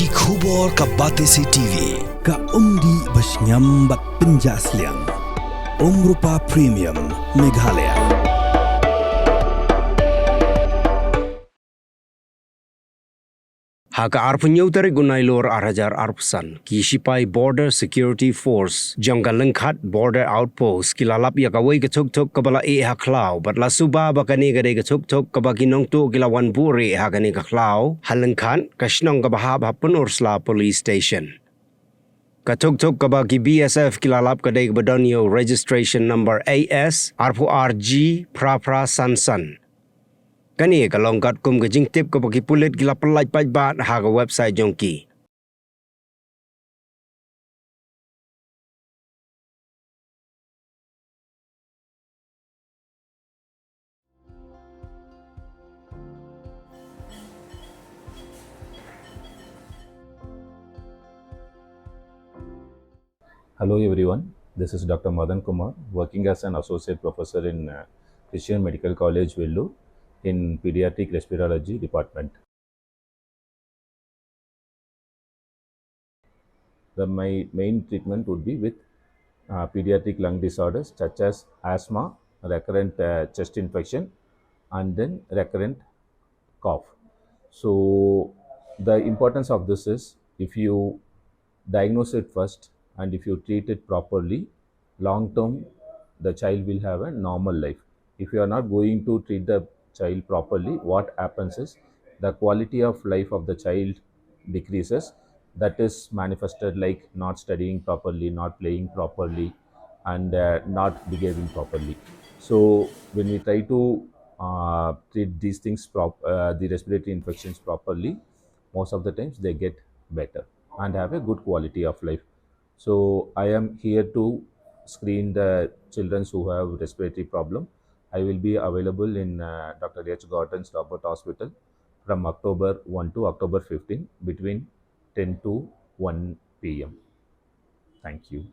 Ki khubor ka Batesi TV. Ka umdi basnyam bat penjaslian. Rupa Premium Meghalaya. Haka arpunyo tari gunai lor arajar arpsan ki sipai Border Security Force jangka Lyngkhat Border Outpost kilalap ya kawai ke Thuk kabala Khlaw batla suba bakani gade ke Thuk kabaki nong tu kilawan buri hakani ke Khlaw Lyngkhat kashnong kabahab hapun ursla police station. Ka Thuk kabaki BSF kilalap kadai badonyo registration number AS arpu RG Prapra Sansan. Kani kalongkat kum gajing tip kapagi pulit gila pelaj pajbat haga website jongki. Hello everyone, this is Dr. Madan Kumar, working as an associate professor in Christian Medical College, Vellore, in Pediatric Respirology Department. My main treatment would be with pediatric lung disorders such as asthma, recurrent chest infection, and then recurrent cough. So the importance of this is if you diagnose it first and if you treat it properly, long term the child will have a normal life. If you are not going to treat the child properly, what happens is the quality of life of the child decreases. That is manifested like not studying properly, not playing properly, and not behaving properly. So when we try to treat these things, the respiratory infections properly, most of the times they get better and have a good quality of life. So I am here to screen the children who have respiratory problem. I will be available in Dr. H. Gordon's Robert Hospital from October 1 to October 15 between 10 to 1 p.m. Thank you.